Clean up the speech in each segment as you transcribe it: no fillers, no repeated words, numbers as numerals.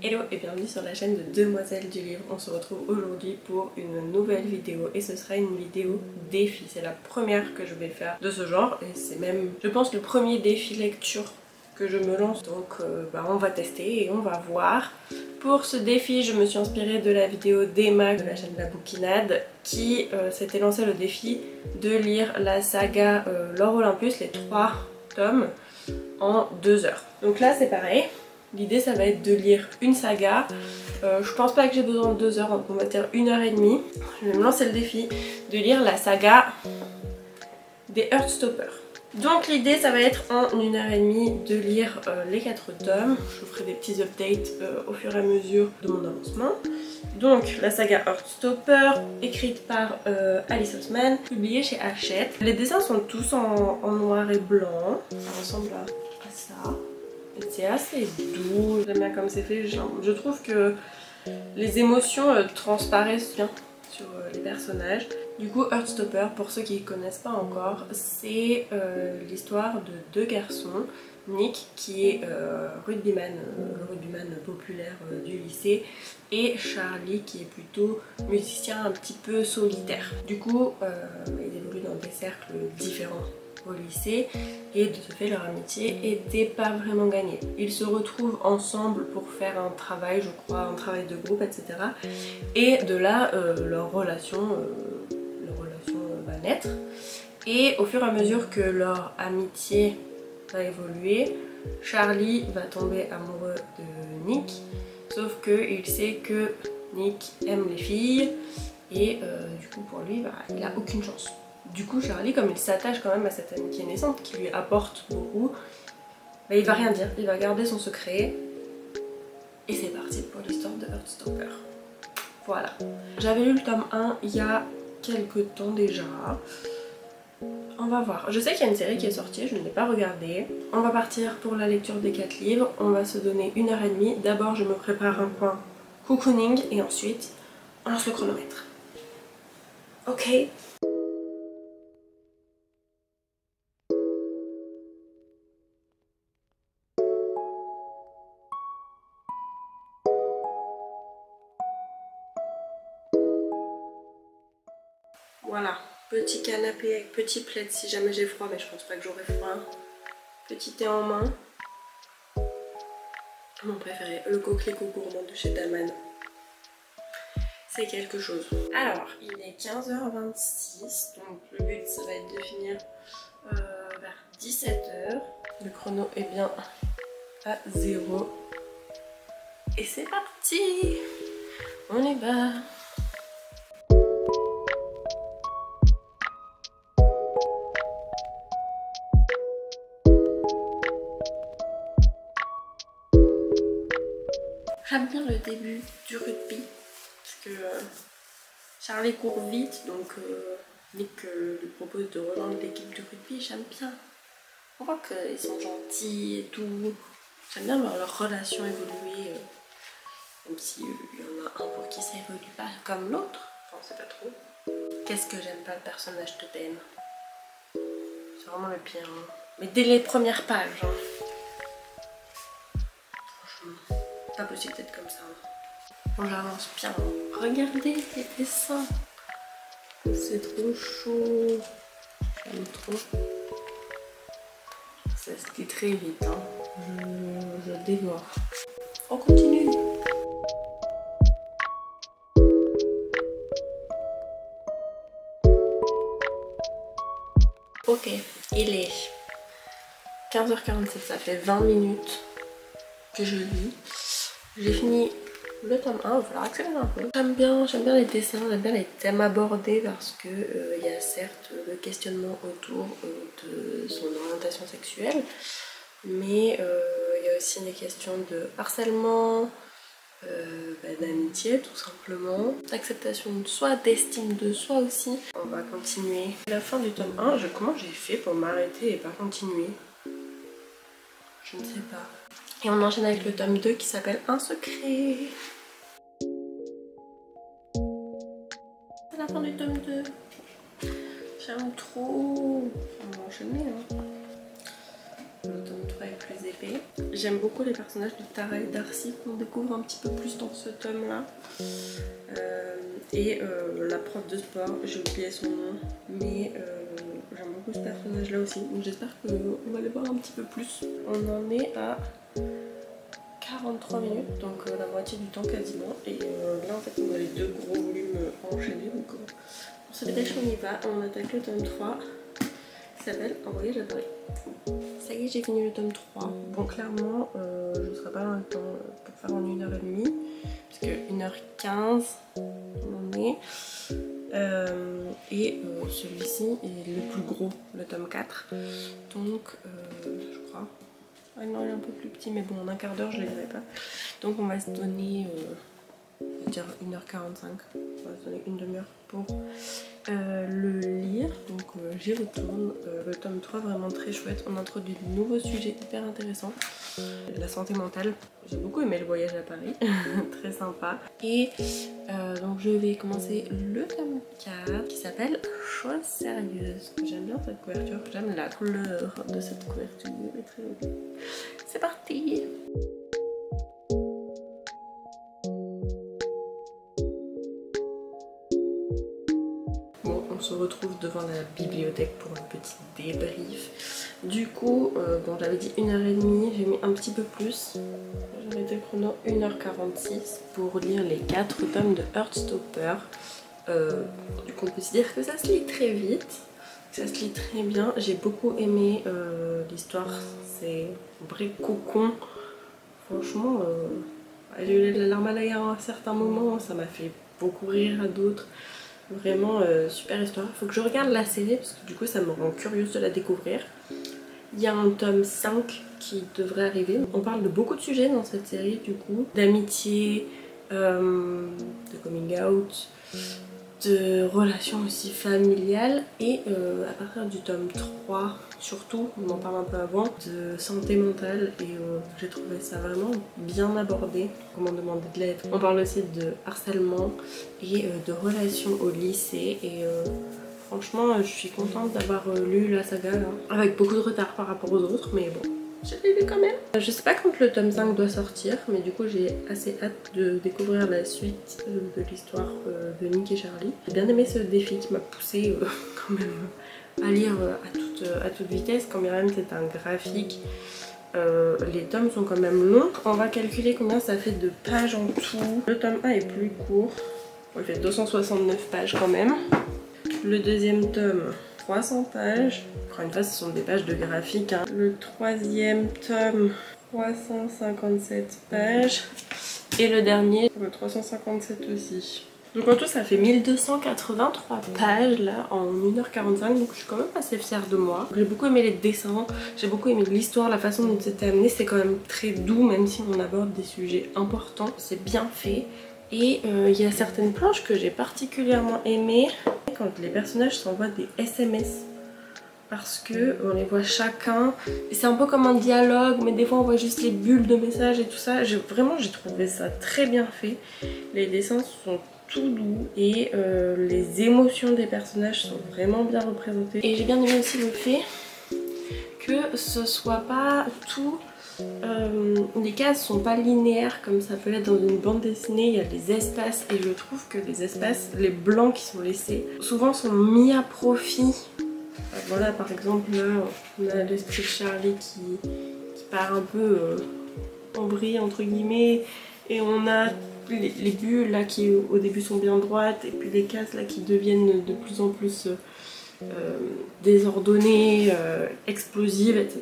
Hello et bienvenue sur la chaîne de Demoiselles du Livre. On se retrouve aujourd'hui pour une nouvelle vidéo et ce sera une vidéo défi. C'est la première que je vais faire de ce genre et c'est même, je pense, le premier défi lecture que je me lance. Donc on va tester et on va voir. Pour ce défi, je me suis inspirée de la vidéo d'Emma de la chaîne de la Bouquinade qui s'était lancé le défi de lire la saga L'Or Olympus, les 3 tomes, en 2 heures. Donc là c'est pareil. L'idée ça va être de lire une saga, je pense pas que j'ai besoin de 2 heures, donc on va dire 1h30. Je vais me lancer le défi de lire la saga des Heartstopper. Donc l'idée ça va être en 1h30 de lire les 4 tomes. Je vous ferai des petits updates au fur et à mesure de mon avancement. Donc la saga Heartstopper, écrite par Alice Oseman, publiée chez Hachette. Les dessins sont tous en noir et blanc, ça ressemble à ça. C'est assez doux, j'aime bien comme c'est fait. Je trouve que les émotions transparaissent bien sur les personnages. Du coup, Heartstopper, pour ceux qui ne connaissent pas encore, c'est l'histoire de 2 garçons. Nick, qui est rugbyman, le rugbyman populaire du lycée, et Charlie, qui est plutôt musicien un petit peu solitaire. Du coup, ils évoluent dans des cercles différents au lycée et de ce fait leur amitié était pas vraiment gagnée. Ils se retrouvent ensemble pour faire un travail, je crois, un travail de groupe, etc. Et de là leur relation va naître. Et au fur et à mesure que leur amitié va évoluer, Charlie va tomber amoureux de Nick, sauf qu'il sait que Nick aime les filles et du coup pour lui il a aucune chance. Du coup Charlie, comme il s'attache quand même à cette amitié naissante qui lui apporte beaucoup, il va rien dire, il va garder son secret. Et c'est parti pour l'histoire de Heartstopper. Voilà. J'avais lu le tome 1 il y a quelques temps déjà. On va voir. Je sais qu'il y a une série qui est sortie, je ne l'ai pas regardée. On va partir pour la lecture des 4 livres. On va se donner 1h30. D'abord je me prépare un point cocooning et ensuite on lance le chronomètre. Ok. Voilà, petit canapé avec petit plaid si jamais j'ai froid, mais je pense pas que j'aurai froid. Petit thé en main. Mon préféré, le coquelicot gourmand de chez Daman. C'est quelque chose. Alors, il est 15h26, donc le but ça va être de finir vers 17h. Le chrono est bien à 0. Et c'est parti! On y va! J'aime bien le début du rugby parce que Charlie court vite, donc Nick lui propose de rejoindre l'équipe de rugby. J'aime bien. On voit qu'ils sont gentils et tout. J'aime bien voir leur relation évoluer, même s'il y en a un pour qui ça évolue pas comme l'autre. Enfin, c'est pas trop. Qu'est-ce que j'aime pas le personnage de Ben. C'est vraiment le pire. Hein. Mais dès les premières pages. Hein. Franchement. Pas possible d'être comme ça. Bon, j'avance bien. Regardez les dessins. C'est trop chaud. J'aime trop. Ça se dit très vite. Hein. Je dévore. On continue. Ok, il est 15h47. Ça fait 20 minutes que je lis. J'ai fini le tome 1, il va falloir accélérer un peu. J'aime bien les dessins, j'aime bien les thèmes abordés parce que y a certes le questionnement autour de son orientation sexuelle, mais il y a aussi des questions de harcèlement, d'amitié tout simplement, d'acceptation de soi, d'estime de soi aussi. On va continuer. La fin du tome 1, comment j'ai fait pour m'arrêter et pas continuer? Je ne sais pas. Et on enchaîne avec le tome 2 qui s'appelle Un secret. C'est la fin du tome 2. J'aime trop. On va enchaîner. Hein. Le tome 3 est plus épais. J'aime beaucoup les personnages de Tara et Darcy qu'on découvre un petit peu plus dans ce tome là. La prof de sport, j'ai oublié son nom, mais j'aime beaucoup ce personnage là aussi, donc j'espère qu'on va le voir un petit peu plus. On en est à 43 minutes, donc la moitié du temps quasiment, et là en fait on a les deux gros volumes enchaînés, donc on se dépêche, on y va. On attaque le tome 3 qui s'appelle Un voyage à Paris. Ça y est, j'ai fini le tome 3. Bon, clairement, je ne serai pas dans le temps pour faire en 1h30, puisque 1h15 on en est. Celui-ci est le plus gros, le tome 4. Donc, je crois. Ah non, il est un peu plus petit, mais bon, en un quart d'heure, je ne le lirai pas. Donc, on va se donner, on va dire 1h45. On va se donner une demi-heure pour le lire. Donc, j'y retourne. Le tome 3, vraiment très chouette. On introduit de nouveaux sujets hyper intéressants. La santé mentale. J'ai beaucoup aimé le voyage à Paris. Très sympa. Et donc, je vais commencer le tome 4 qui s'appelle Chose sérieuse. J'aime bien cette couverture. J'aime la couleur de cette couverture. Elle est très jolie. C'est parti! Bon, on se retrouve devant la bibliothèque pour un petit débrief. Du coup, bon, j'avais dit 1h30, j'ai mis un petit peu plus. J'avais été chrono 1h46 pour lire les 4 tomes de Heartstopper. Du coup, on peut se dire que ça se lit très vite, ça se lit très bien. J'ai beaucoup aimé l'histoire, c'est un vrai cocon. Franchement, j'ai eu la larme à l'œil à un certain moment, ça m'a fait beaucoup rire à d'autres. Vraiment super histoire. Il faut que je regarde la série parce que du coup ça me rend curieuse de la découvrir. Il y a un tome 5 qui devrait arriver. On parle de beaucoup de sujets dans cette série du coup. D'amitié, de coming out, de relations aussi familiales et à partir du tome 3 surtout, on en parle un peu avant, de santé mentale et j'ai trouvé ça vraiment bien abordé, comment demander de l'aide. On parle aussi de harcèlement et de relations au lycée et franchement je suis contente d'avoir lu la saga là, avec beaucoup de retard par rapport aux autres mais bon. Je l'ai lu quand même. Je sais pas quand le tome 5 doit sortir, mais du coup j'ai assez hâte de découvrir la suite de l'histoire de Nick et Charlie. J'ai bien aimé ce défi qui m'a poussé quand même à lire à toute vitesse, quand bien même c'est un graphique. Les tomes sont quand même longs. On va calculer combien ça fait de pages en tout. Le tome 1 est plus court. Il fait 269 pages quand même. Le deuxième tome, 300 pages. Encore une fois, ce sont des pages de graphique. Hein. Le troisième tome, 357 pages. Et le dernier, 357 aussi. Donc en tout, ça fait 1283 pages là en 1h45. Donc je suis quand même assez fière de moi. J'ai beaucoup aimé les dessins, j'ai beaucoup aimé l'histoire, la façon dont c'était amené. C'est quand même très doux, même si on aborde des sujets importants. C'est bien fait. Et il y a certaines planches que j'ai particulièrement aimées quand les personnages s'envoient des SMS parce que on les voit chacun et c'est un peu comme un dialogue mais des fois on voit juste les bulles de messages et tout ça. Vraiment j'ai trouvé ça très bien fait. Les dessins sont tout doux et les émotions des personnages sont vraiment bien représentées et j'ai bien aimé aussi le fait que ce soit pas tout les cases sont pas linéaires comme ça peut être dans une bande dessinée. Il y a des espaces et je trouve que les espaces, les blancs qui sont laissés souvent sont mis à profit. Voilà, par exemple là on a l'esprit de Charlie qui part un peu en vrille entre guillemets et on a les bulles là qui au début sont bien droites et puis les cases là qui deviennent de plus en plus désordonnées, explosives, etc.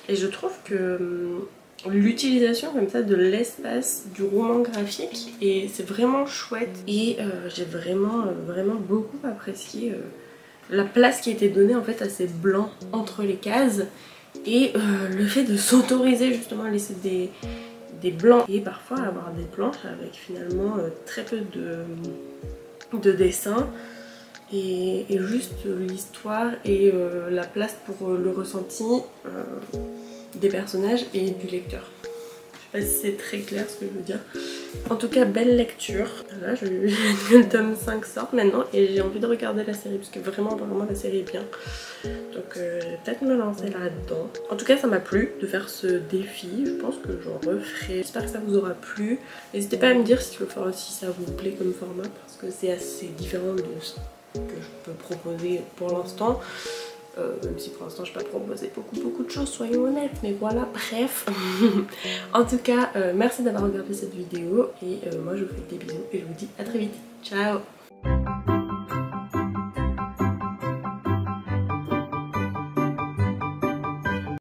Et je trouve que l'utilisation comme ça de l'espace du roman graphique et c'est vraiment chouette et j'ai vraiment beaucoup apprécié la place qui était donnée en fait à ces blancs entre les cases et le fait de s'autoriser justement à laisser des blancs et parfois avoir des planches avec finalement très peu de dessins et juste l'histoire et la place pour le ressenti des personnages et du lecteur. Je sais pas si c'est très clair ce que je veux dire En tout cas, belle lecture. Là, le tome 5 sort maintenant et j'ai envie de regarder la série parce que vraiment la série est bien. Donc je vais peut-être me lancer là-dedans. En tout cas, ça m'a plu de faire ce défi. Je pense que j'en referai. J'espère que ça vous aura plu. N'hésitez pas à me dire si ça vous plaît comme format parce que c'est assez différent de ce que je peux proposer pour l'instant. Même si pour l'instant je n'ai pas proposé beaucoup de choses, soyons honnêtes, mais voilà, bref. En tout cas, merci d'avoir regardé cette vidéo et moi je vous fais des bisous et je vous dis à très vite. Ciao.